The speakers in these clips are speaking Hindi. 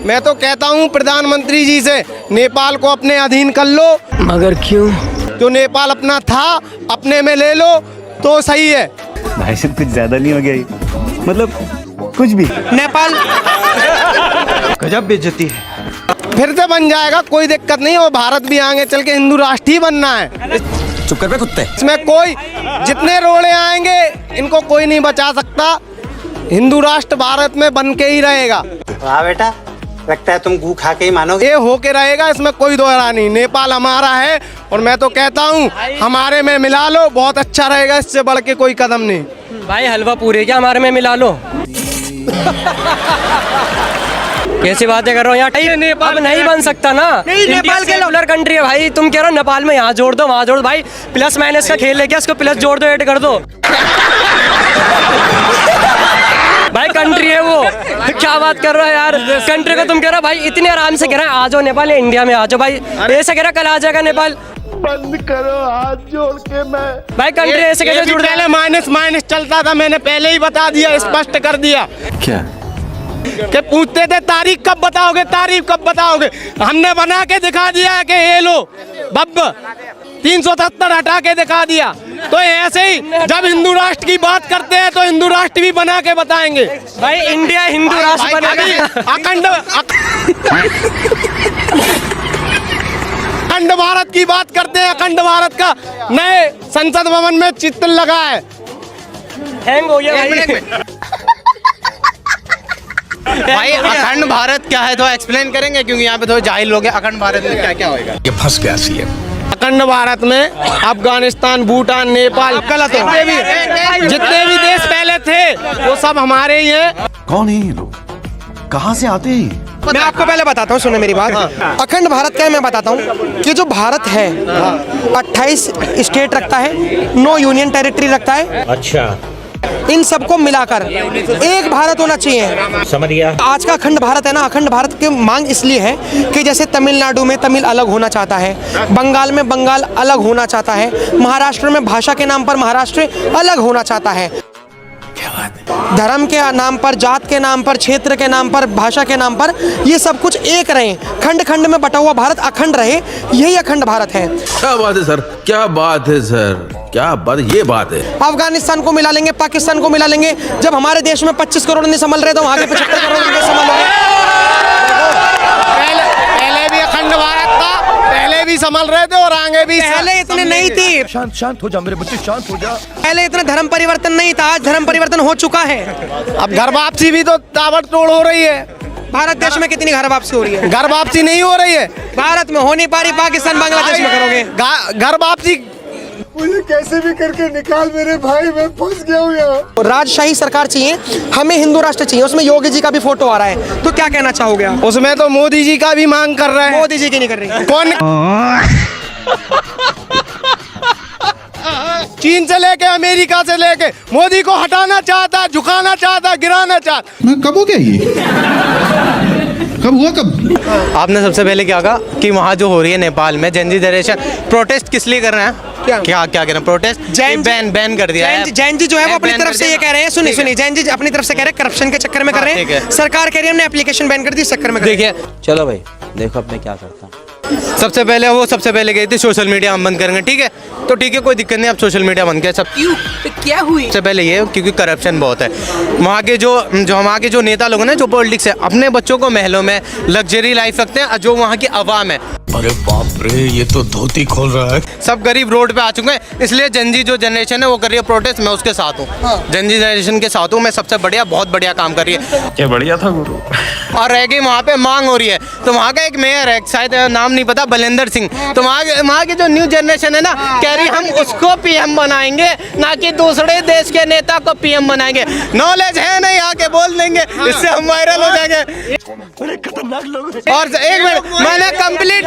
मैं तो कहता हूँ प्रधानमंत्री जी से नेपाल को अपने अधीन कर लो। मगर क्यों? जो नेपाल अपना था अपने में ले लो तो सही है। भाई साहब कुछ ज्यादा नहीं हो गया ये? मतलब कुछ भी। नेपाल गजब बेइज्जती है। फिर से बन जाएगा, कोई दिक्कत नहीं। और भारत भी आगे चल के हिंदू राष्ट्र ही बनना है। चुप कर बे कुत्ते। इसमें कोई जितने रोड़े आएंगे इनको कोई नहीं बचा सकता। हिंदू राष्ट्र भारत में बन के ही रहेगा। वाह बेटा, लगता है तुम गू खा के ही मानोगे। ये होके रहेगा, इसमें कोई दोहरा नहीं। नेपाल हमारा है और मैं तो कहता हूँ हमारे में मिला लो, बहुत अच्छा रहेगा। इससे बढ़ के कोई कदम नहीं। भाई हलवा पूरी क्या हमारे में मिला लो? कैसी बातें कर रहे हो यहाँ? नेपाल नहीं बन सकता ना। नेपाल के सेकुलर कंट्री है भाई। तुम कह रहे हो नेपाल में यहाँ जोड़ दो वहाँ जोड़ दो। भाई प्लस माइनस का खेल है क्या? इसको प्लस जोड़ दो, ऐड कर दो। भाई कंट्री है वो। क्या बात कर रहे हो यार? कंट्री को तुम कह रहे हो भाई इतने आराम से कह रहे हैं आ जाओ नेपाल या इंडिया में आ जाओ। भाई ऐसा कह रहा कल आ जाएगा नेपाल। बंद करो हाथ जोड़ के। मैं भाई कंट्री ऐसे कैसे जुड़ पहले माइनस माइनस चलता था, मैंने पहले ही बता दिया, स्पष्ट कर दिया। क्या कि पूछते थे तारीख कब बताओगे, तारीख कब बताओगे? हमने बना के दिखा दिया कि ये लो बब्ब 370 हटा के दिखा दिया। तो ऐसे ही जब हिंदू राष्ट्र की बात करते हैं तो हिंदू राष्ट्र भी बना के बताएंगे। भाई इंडिया हिंदू राष्ट्र बनेगा। अखंड भारत की बात करते हैं। अखंड भारत का नए संसद भवन में चित्र लगा है। हैंग हो गया भाई। भाई अखंड भारत क्या है तो एक्सप्लेन करेंगे, क्योंकि यहाँ पे थोड़े जाहिल लोग हैं। अखंड भारत में क्या क्या होगा? ये फंस गया सीएम। अखंड भारत में अफगानिस्तान, भूटान, नेपाल, जितने भी देश पहले थे वो सब हमारे ही हैं। कौन है ये लोग? कहाँ से आते हैं? मैं आपको पहले बताता हूँ, सुने मेरी बात। अखंड भारत क्या है मैं बताता हूँ कि जो भारत है 28 स्टेट रखता है, 9 यूनियन टेरिटरी रखता है। अच्छा, इन सबको मिलाकर एक भारत होना चाहिए। समझ गया। आज का अखंड भारत है ना, अखंड भारत की मांग इसलिए है कि जैसे तमिलनाडु में तमिल अलग होना चाहता है, बंगाल में बंगाल अलग होना चाहता है, महाराष्ट्र में भाषा के नाम पर महाराष्ट्र अलग होना चाहता है। धर्म के नाम पर, जात के नाम पर, क्षेत्र के नाम पर, भाषा के नाम पर ये सब कुछ एक रहे। खंड खंड में बटा हुआ भारत अखंड रहे, यही अखंड भारत है। क्या बात है सर, क्या बात है सर, क्या बात, ये बात है। अफगानिस्तान को मिला लेंगे, पाकिस्तान को मिला लेंगे। जब हमारे देश में 25 करोड़ नहीं संभल रहे तो वहाँ के 75 करोड़ नहीं संभल रहे। पहले भी अखंड भारत था, पहले भी संभल रहे थे और आगे भी। पहले इतने नहीं थी। शांत हो जा मेरे बच्चे, शांत हो जा। पहले इतना धर्म परिवर्तन नहीं था, आज धर्म परिवर्तन हो चुका है। अब घर वापसी भी तो ताबड़तोड़ हो रही है। भारत देश में कितनी घर वापसी हो रही है? घर वापसी नहीं हो रही है। भारत में हो नहीं पा रही, पाकिस्तान बांग्लादेश में करोगे। घर वापसी मुझे कैसे भी करके निकाल मेरे भाई, मैं फंस गया हूँ यहाँ। राजशाही सरकार चाहिए, हमें हिंदू राष्ट्र चाहिए। उसमें योगी जी का भी फोटो आ रहा है, तो क्या कहना चाहोगे आप? उसमें तो मोदी जी का भी मांग कर रहे हैं। मोदी जी की नहीं कर रही। कौन? चीन से लेके अमेरिका से लेके मोदी को हटाना चाहता है, झुकाना चाहता है, गिराना चाहता है। कब हो गया ये? कब हुआ कब? आपने सबसे पहले क्या कहा कि वहाँ जो हो रही है नेपाल में जेन जी जनरेशन प्रोटेस्ट किस लिए कर रहे हैं? क्या कह रहे हैं? प्रोटेस्ट बैन कर दिया है। जैन जी जो है वो अपनी तरफ से ये कह रहे हैं, सुनिए जैन जी अपनी तरफ से कह रहे हैं करप्शन के चक्कर में कर रहे हैं। सरकार कह रही है हमने एप्लीकेशन बैन कर दी, इस चक्कर में। देखिए चलो भाई देखो अब मैं क्या करता हूँ। सबसे पहले गई थी सोशल मीडिया हम बंद करेंगे, ठीक है? तो ठीक है, कोई दिक्कत नहीं, अब सोशल मीडिया बंद किया सब। क्या हुई? सबसे पहले ये क्योंकि करप्शन बहुत है वहाँ के। जो वहाँ के जो नेता लोग हैं ना, जो पॉलिटिक्स है, अपने बच्चों को महलों में लग्जरी लाइफ रखते हैं। जो वहाँ की आवाम है, अरे बाप रे, ये तो धोती खोल रहा है। सब गरीब रोड पे आ चुके हैं। इसलिए जनजी जो जनरेशन है वो कर रही है प्रोटेस्ट, मैं उसके साथ हूँ। जनजी जनरेशन के साथ हूँ मैं। सबसे बढ़िया, बहुत बढ़िया काम कर रही है। क्या बढ़िया था गुरु। और रह गई वहाँ पे मांग हो रही है, तो वहाँ का एक मेयर है, शायद नाम नहीं पता, बलेंद्र सिंह। तो वहाँ की जो न्यू जनरेशन है ना, कह रही हम उसको पीएम बनाएंगे, ना कि दूसरे देश के नेता को पीएम बनाएंगे। नॉलेज है नहीं, आके बोल देंगे, इससे हम वायरल हो जाएंगे। खतरनाक लोग। और एक मिनट, मैंने कंप्लीट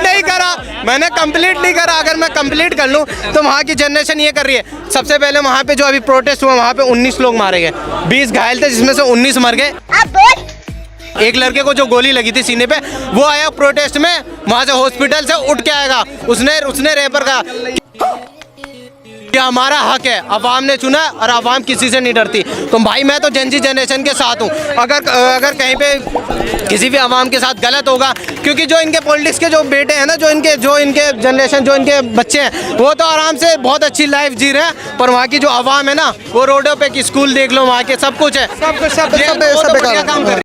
नहीं करा। अगर मैं कंप्लीट कर लूँ तो वहाँ की जनरेशन ये कर रही है। सबसे पहले वहाँ पे जो अभी प्रोटेस्ट हुआ, वहाँ पे 19 लोग मारे गए, 20 घायल थे, जिसमें से 19 मर गए। एक लड़के को जो गोली लगी थी सीने पे, वो आया प्रोटेस्ट में, वहाँ से हॉस्पिटल से उठ के आएगा, उसने रेपर का ये हमारा हक है, अवाम ने चुना है और अवाम किसी से नहीं डरती। तो भाई मैं तो जेन ज़ी जनरेशन के साथ हूँ। अगर कहीं पे किसी भी अवाम के साथ गलत होगा, क्योंकि जो इनके पॉलिटिक्स के जो बेटे हैं ना, जो इनके जनरेशन, जो इनके बच्चे हैं, वो तो आराम से बहुत अच्छी लाइफ जी रहे हैं, पर वहाँ की जो अवाम है ना, वो रोडों पे की स्कूल देख लो, वहाँ के सब कुछ है, सब काम कर